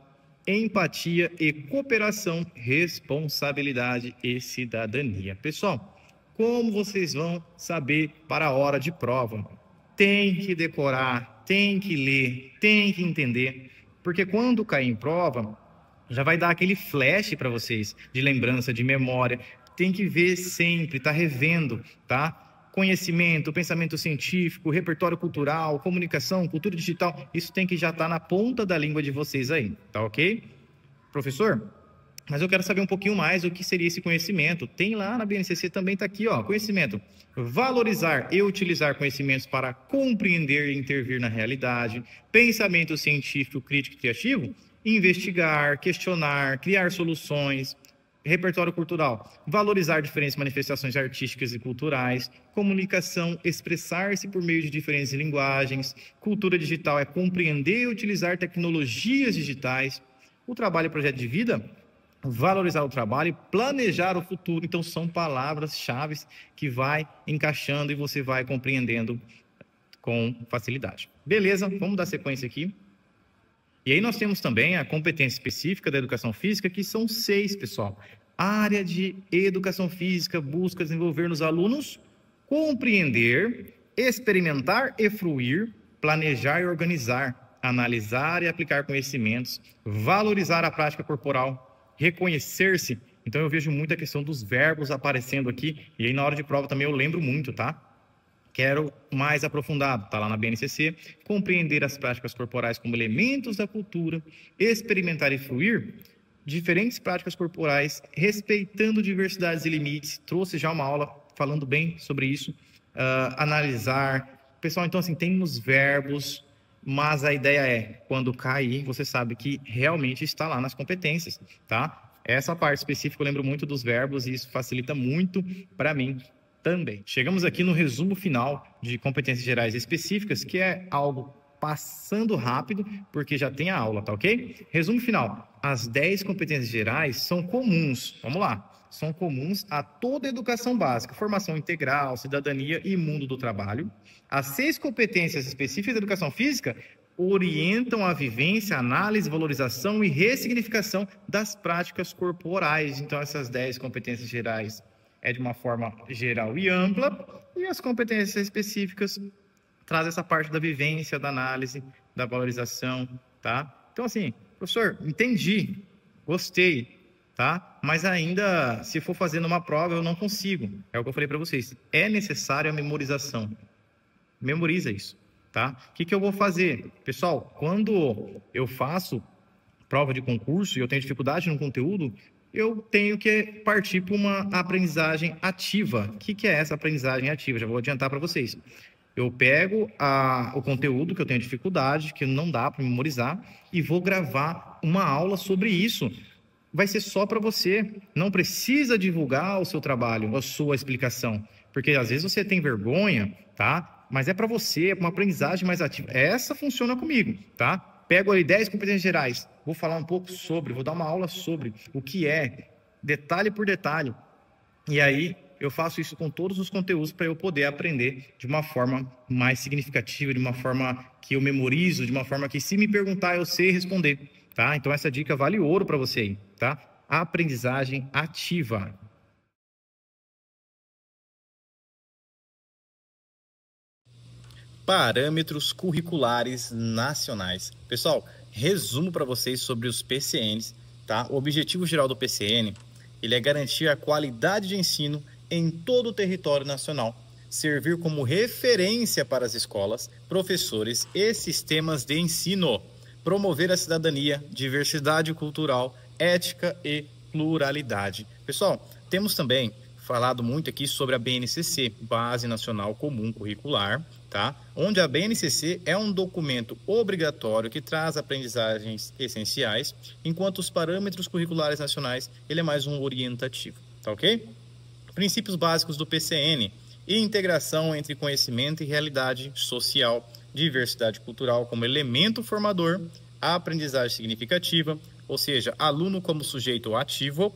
empatia e cooperação, responsabilidade e cidadania. Pessoal, como vocês vão saber para a hora de prova? Tem que decorar, tem que ler, tem que entender, porque quando cair em prova, já vai dar aquele flash para vocês de lembrança, de memória. Tem que ver sempre, tá revendo, tá? Conhecimento, pensamento científico, repertório cultural, comunicação, cultura digital, isso tem que já estar na ponta da língua de vocês aí, tá ok? Professor? Mas eu quero saber um pouquinho mais o que seria esse conhecimento. Tem lá na BNCC, também está aqui, ó, conhecimento. Valorizar e utilizar conhecimentos para compreender e intervir na realidade. Pensamento científico, crítico e criativo. Investigar, questionar, criar soluções. Repertório cultural. Valorizar diferentes manifestações artísticas e culturais. Comunicação, expressar-se por meio de diferentes linguagens. Cultura digital é compreender e utilizar tecnologias digitais. O trabalho e projeto de vida, valorizar o trabalho e planejar o futuro. Então, são palavras-chave que vai encaixando e você vai compreendendo com facilidade. Beleza, vamos dar sequência aqui. E aí nós temos também a competência específica da educação física, que são 6, pessoal. A área de educação física busca desenvolver nos alunos compreender, experimentar e fruir, planejar e organizar, analisar e aplicar conhecimentos, valorizar a prática corporal, reconhecer-se. Então eu vejo muita questão dos verbos aparecendo aqui, e aí na hora de prova também eu lembro muito, tá? Quero mais aprofundado, tá lá na BNCC. Compreender as práticas corporais como elementos da cultura, experimentar e fruir diferentes práticas corporais, respeitando diversidades e limites. Trouxe já uma aula falando bem sobre isso. Analisar. Pessoal, então assim, tem nos verbos, mas a ideia é, quando cair, você sabe que realmente está lá nas competências, tá? Essa parte específica eu lembro muito dos verbos e isso facilita muito para mim também. Chegamos aqui no resumo final de competências gerais específicas, que é algo passando rápido, porque já tem a aula, tá ok? Resumo final. As 10 competências gerais são comuns. Vamos lá. São comuns a toda a educação básica, formação integral, cidadania e mundo do trabalho. As 6 competências específicas da educação física orientam a vivência, análise, valorização e ressignificação das práticas corporais. Então, essas 10 competências gerais é de uma forma geral e ampla, e as competências específicas traz essa parte da vivência, da análise, da valorização, tá? Então, assim, professor, entendi, gostei, tá? Mas ainda, se for fazer numa prova, eu não consigo. É o que eu falei para vocês. É necessário a memorização. Memoriza isso, tá? O que eu vou fazer? Pessoal, quando eu faço prova de concurso e eu tenho dificuldade no conteúdo, eu tenho que partir para uma aprendizagem ativa. O que é essa aprendizagem ativa? Já vou adiantar para vocês. Eu pego o conteúdo que eu tenho dificuldade, que não dá para memorizar, e vou gravar uma aula sobre isso. Vai ser só para você. Não precisa divulgar o seu trabalho, a sua explicação. Porque às vezes você tem vergonha, tá? Mas é para você, é uma aprendizagem mais ativa. Essa funciona comigo, tá? Pego ali 10 competências gerais, vou falar um pouco sobre, vou dar uma aula sobre o que é, detalhe por detalhe. E aí eu faço isso com todos os conteúdos para eu poder aprender de uma forma mais significativa, de uma forma que eu memorizo, de uma forma que, se me perguntar, eu sei responder, tá? Então essa dica vale ouro para você aí, tá? Aprendizagem ativa. Parâmetros curriculares nacionais. Pessoal, resumo para vocês sobre os PCNs, tá? O objetivo geral do PCN, ele é garantir a qualidade de ensino em todo o território nacional, servir como referência para as escolas, professores e sistemas de ensino, promover a cidadania, diversidade cultural, ética e pluralidade. Pessoal, temos também falado muito aqui sobre a BNCC, Base Nacional Comum Curricular, tá? Onde a BNCC é um documento obrigatório que traz aprendizagens essenciais, enquanto os parâmetros curriculares nacionais, ele é mais um orientativo, tá ok? Princípios básicos do PCN e integração entre conhecimento e realidade social, diversidade cultural como elemento formador, a aprendizagem significativa, ou seja, aluno como sujeito ativo,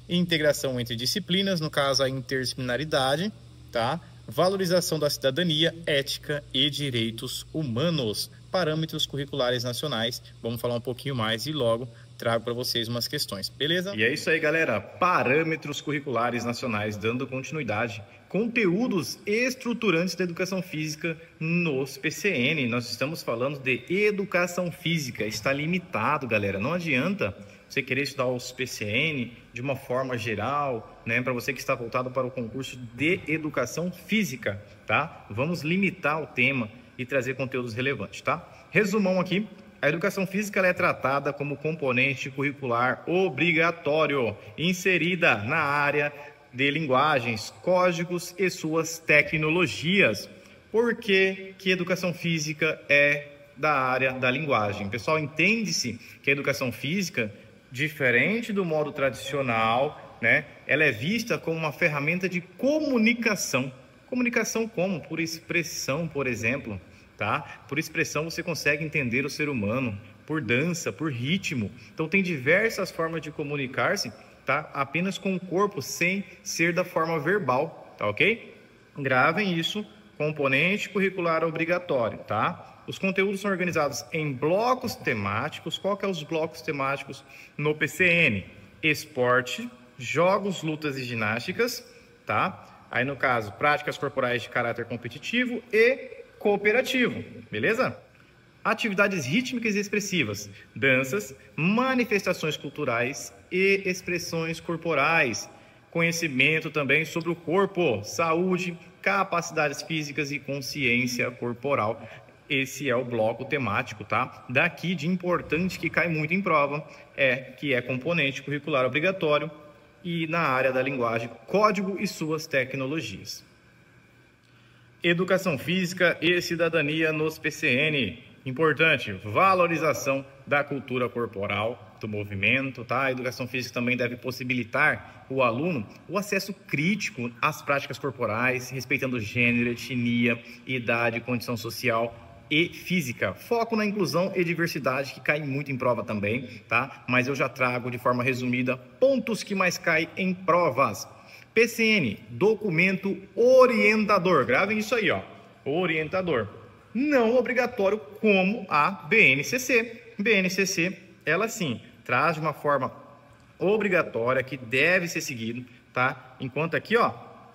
integração entre disciplinas, no caso a interdisciplinaridade, tá? Valorização da cidadania, ética e direitos humanos, parâmetros curriculares nacionais. Vamos falar um pouquinho mais e logo trago para vocês umas questões, beleza? E é isso aí, galera. Parâmetros curriculares nacionais, dando continuidade. Conteúdos estruturantes da educação física nos PCN. Nós estamos falando de educação física. Está limitado, galera. Não adianta você querer estudar os PCN de uma forma geral, né? Para você que está voltado para o concurso de educação física, tá? Vamos limitar o tema e trazer conteúdos relevantes, tá? Resumão aqui. A educação física ela é tratada como componente curricular obrigatório, inserida na área de linguagens, códigos e suas tecnologias. Por que educação física é da área da linguagem? Pessoal, entende-se que a educação física, diferente do modo tradicional, né, ela é vista como uma ferramenta de comunicação. Comunicação como? Por expressão, por exemplo. Tá? Por expressão você consegue entender o ser humano, por dança, por ritmo. Então tem diversas formas de comunicar-se, tá? Apenas com o corpo, sem ser da forma verbal, tá ok? Gravem isso, componente curricular obrigatório, tá? Os conteúdos são organizados em blocos temáticos. Qual que é os blocos temáticos no PCN? Esporte, jogos, lutas e ginásticas, tá? Aí no caso, práticas corporais de caráter competitivo e cooperativo, beleza? Atividades rítmicas e expressivas, danças, manifestações culturais e expressões corporais, conhecimento também sobre o corpo, saúde, capacidades físicas e consciência corporal. Esse é o bloco temático, tá? Daqui de importante que cai muito em prova que é componente curricular obrigatório e na área da linguagem, código e suas tecnologias. Educação física e cidadania nos PCN. importante, valorização da cultura corporal, do movimento, tá? A educação física também deve possibilitar o aluno o acesso crítico às práticas corporais, respeitando gênero, etnia, idade, condição social e física. Foco na inclusão e diversidade, que cai muito em prova também, tá? Mas eu já trago de forma resumida pontos que mais caem em provas. PCN, documento orientador. Gravem isso aí, ó. Orientador. Não obrigatório como a BNCC. BNCC, ela sim, traz de uma forma obrigatória que deve ser seguido, tá? Enquanto aqui, ó,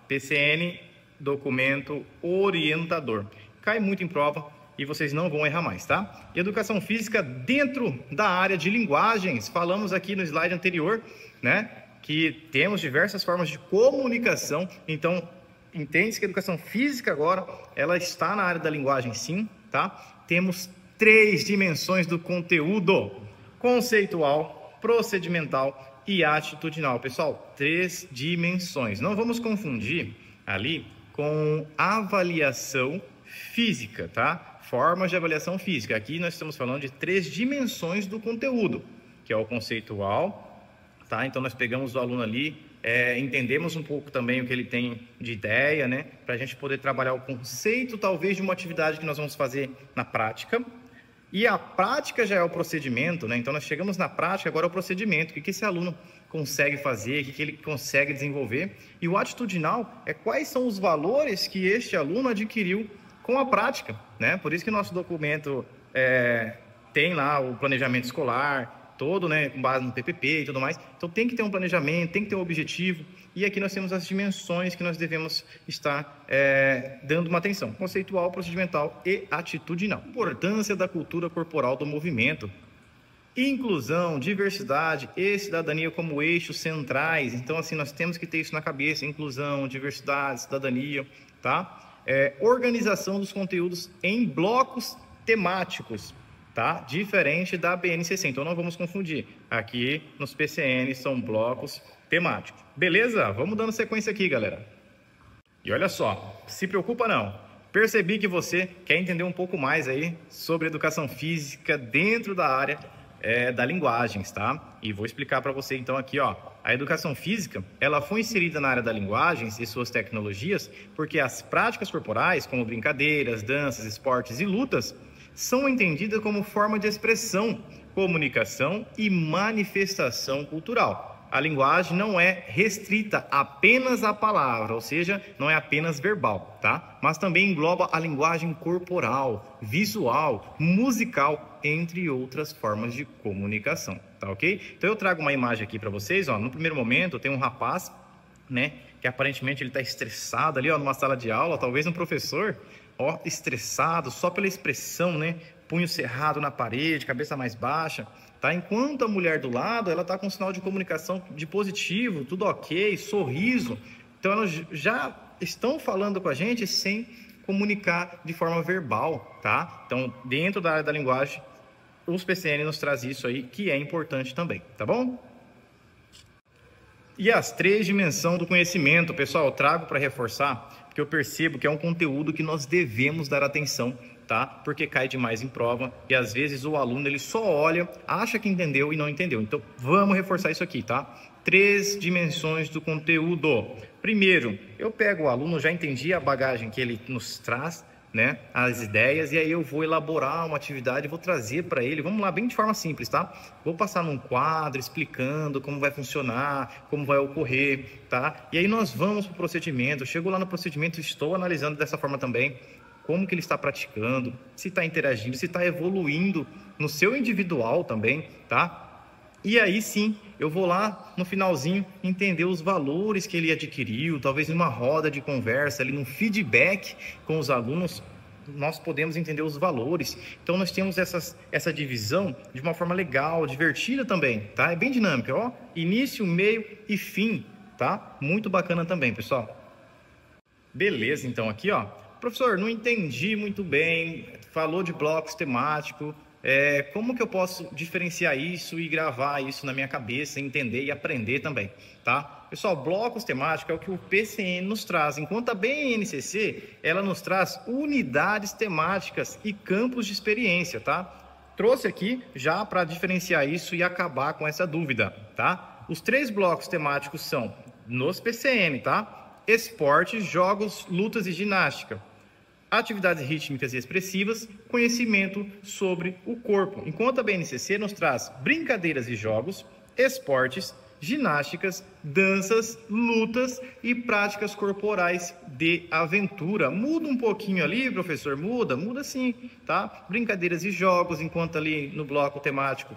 PCN, documento orientador. Cai muito em prova e vocês não vão errar mais, tá? Educação física dentro da área de linguagens. Falamos aqui no slide anterior, né, que temos diversas formas de comunicação. Então, entende-se que a educação física agora, ela está na área da linguagem sim, tá? Temos 3 dimensões do conteúdo: conceitual, procedimental e atitudinal. Pessoal, 3 dimensões. Não vamos confundir ali com avaliação física, tá? Formas de avaliação física. Aqui nós estamos falando de 3 dimensões do conteúdo, que é o conceitual, tá? Então nós pegamos o aluno ali, entendemos um pouco também o que ele tem de ideia, né? Para a gente poder trabalhar o conceito, talvez, de uma atividade que nós vamos fazer na prática. E a prática já é o procedimento, né? Então nós chegamos na prática, agora é o procedimento. O que esse aluno consegue fazer, o que ele consegue desenvolver. E o atitudinal é quais são os valores que este aluno adquiriu com a prática, né? Por isso que nosso documento tem lá o planejamento escolar, todo, né, com base no PPP e tudo mais. Então tem que ter um planejamento, tem que ter um objetivo. E aqui nós temos as dimensões que nós devemos estar dando uma atenção: conceitual, procedimental e atitudinal. Importância da cultura corporal do movimento. Inclusão, diversidade e cidadania como eixos centrais. Então, assim, nós temos que ter isso na cabeça: inclusão, diversidade, cidadania, tá? Organização dos conteúdos em blocos temáticos, tá? Diferente da BNCC, então não vamos confundir. Aqui nos PCN são blocos temáticos. Beleza? Vamos dando sequência aqui, galera. E olha só, se preocupa não. Percebi que você quer entender um pouco mais aí sobre educação física dentro da área da linguagens, tá? E vou explicar para você então aqui, ó. A educação física, ela foi inserida na área da linguagens e suas tecnologias porque as práticas corporais, como brincadeiras, danças, esportes e lutas, são entendidas como forma de expressão, comunicação e manifestação cultural. A linguagem não é restrita apenas à palavra, ou seja, não é apenas verbal, tá? Mas também engloba a linguagem corporal, visual, musical, entre outras formas de comunicação, tá ok? Então eu trago uma imagem aqui para vocês, ó. No primeiro momento tem um rapaz, né, que aparentemente ele está estressado ali, ó, numa sala de aula, talvez um professor, ó, estressado só pela expressão, né? Punho cerrado na parede, cabeça mais baixa, tá? Enquanto a mulher do lado, ela tá com um sinal de comunicação de positivo, tudo ok, sorriso. Então elas já estão falando com a gente sem comunicar de forma verbal, tá? Então, dentro da área da linguagem, os PCN nos traz isso aí, que é importante também, tá bom? E as 3 dimensões do conhecimento, pessoal, eu trago para reforçar, porque eu percebo que é um conteúdo que nós devemos dar atenção, tá? Porque cai demais em prova e às vezes o aluno ele só olha, acha que entendeu e não entendeu. Então vamos reforçar isso aqui, tá? 3 dimensões do conteúdo. Primeiro, eu pego o aluno, já entendi a bagagem que ele nos traz, né? As ideias, e aí eu vou elaborar uma atividade, vou trazer para ele, vamos lá, bem de forma simples, tá? Vou passar num quadro explicando como vai funcionar, como vai ocorrer, tá? E aí nós vamos para o procedimento. Chego lá no procedimento, estou analisando dessa forma também como que ele está praticando, se está interagindo, se está evoluindo no seu individual também, tá? E aí sim, eu vou lá no finalzinho entender os valores que ele adquiriu, talvez numa roda de conversa, ali num feedback com os alunos, nós podemos entender os valores. Então nós temos essa divisão de uma forma legal, divertida também, tá? É bem dinâmica, ó, início, meio e fim, tá? Muito bacana também, pessoal. Beleza, então aqui, ó, professor, não entendi muito bem, falou de blocos temáticos. Como que eu posso diferenciar isso e gravar isso na minha cabeça, entender e aprender também, tá? Pessoal, blocos temáticos é o que o PCN nos traz, enquanto a BNCC, ela nos traz unidades temáticas e campos de experiência, tá? Trouxe aqui já para diferenciar isso e acabar com essa dúvida, tá? Os 3 blocos temáticos são, nos PCN, tá? Esporte, jogos, lutas e ginástica. Atividades rítmicas e expressivas, conhecimento sobre o corpo. Enquanto a BNCC nos traz brincadeiras e jogos, esportes, ginásticas, danças, lutas e práticas corporais de aventura. Muda um pouquinho ali, professor? Muda sim, tá? Brincadeiras e jogos, enquanto ali no bloco temático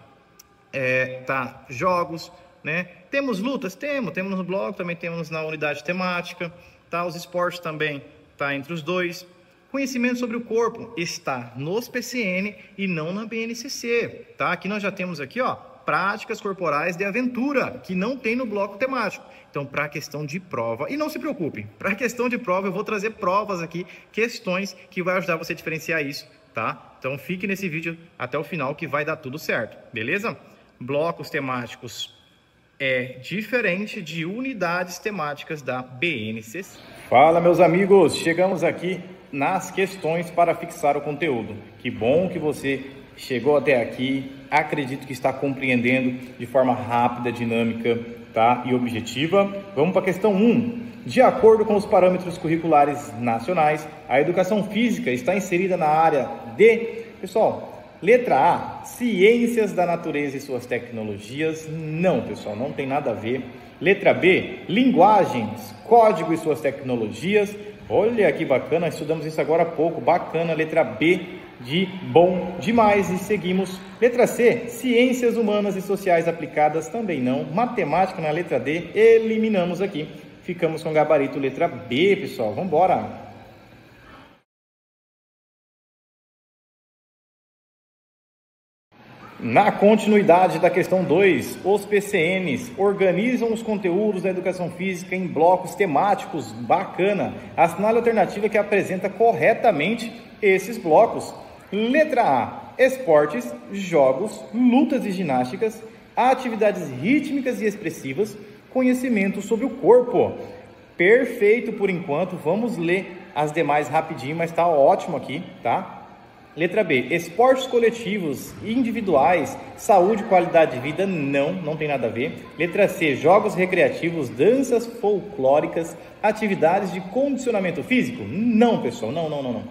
tá jogos, né? Temos lutas? Temos no bloco, também temos na unidade temática, tá? Os esportes também tá entre os dois. Conhecimento sobre o corpo está nos PCN e não na BNCC, tá? Aqui nós já temos aqui, ó, práticas corporais de aventura, que não tem no bloco temático. Então, para a questão de prova, e não se preocupe, para a questão de prova eu vou trazer provas aqui, questões que vai ajudar você a diferenciar isso, tá? Então, fique nesse vídeo até o final que vai dar tudo certo, beleza? Blocos temáticos é diferente de unidades temáticas da BNCC. Fala, meus amigos, chegamos aqui nas questões para fixar o conteúdo. Que bom que você chegou até aqui, acredito que está compreendendo de forma rápida, dinâmica, tá? E objetiva. Vamos para a questão 1. De acordo com os parâmetros curriculares nacionais, a educação física está inserida na área de... Pessoal, letra A, ciências da natureza e suas tecnologias. Não, pessoal, não tem nada a ver. Letra B, linguagens, código e suas tecnologias. Olha que bacana, estudamos isso agora há pouco, bacana, letra B de bom demais. E seguimos, letra C, ciências humanas e sociais aplicadas, também não. Matemática na letra D, eliminamos aqui, ficamos com gabarito letra B, pessoal, vamos embora. Na continuidade da questão 2, os PCNs organizam os conteúdos da educação física em blocos temáticos. Bacana! Assinale a alternativa que apresenta corretamente esses blocos. Letra A, esportes, jogos, lutas e ginásticas, atividades rítmicas e expressivas, conhecimento sobre o corpo. Perfeito por enquanto, vamos ler as demais rapidinho, mas tá ótimo aqui, tá? Letra B, esportes coletivos e individuais, saúde e qualidade de vida, não tem nada a ver. Letra C, jogos recreativos, danças folclóricas, atividades de condicionamento físico, não, pessoal, não.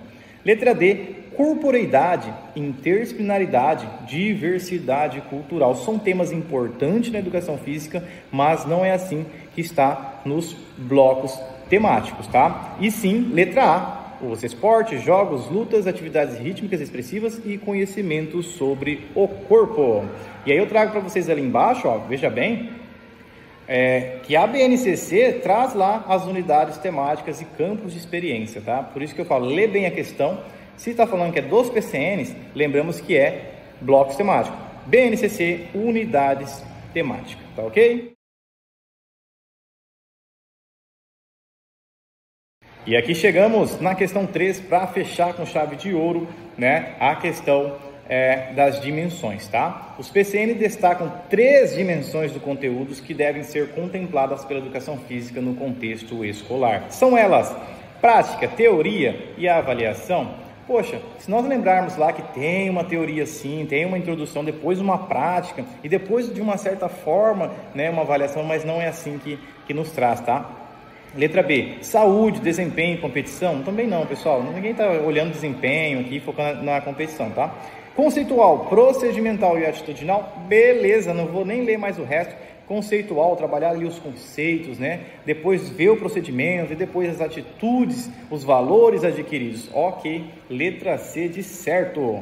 Letra D, corporeidade, interdisciplinaridade, diversidade cultural, são temas importantes na educação física, mas não é assim que está nos blocos temáticos, tá? E sim, letra A, os esportes, jogos, lutas, atividades rítmicas expressivas e conhecimento sobre o corpo. E aí eu trago para vocês ali embaixo, ó, veja bem, que a BNCC traz lá as unidades temáticas e campos de experiência, tá? Por isso que eu falo, lê bem a questão. Se está falando que é dos PCNs, lembramos que é blocos temáticos. BNCC, unidades temáticas, tá ok? E aqui chegamos na questão 3 para fechar com chave de ouro, né, a questão das dimensões, tá? Os PCN destacam 3 dimensões do conteúdo que devem ser contempladas pela educação física no contexto escolar. São elas prática, teoria e avaliação. Poxa, se nós lembrarmos lá que tem uma teoria sim, tem uma introdução, depois uma prática e depois de uma certa forma, né, uma avaliação, mas não é assim que nos traz, tá? Letra B, saúde, desempenho e competição? Também não, pessoal. Ninguém está olhando desempenho aqui, focando na competição, tá? Conceitual, procedimental e atitudinal? Beleza, não vou nem ler mais o resto. Conceitual, trabalhar ali os conceitos, né? Depois ver o procedimento e depois as atitudes, os valores adquiridos. Ok, letra C de certo.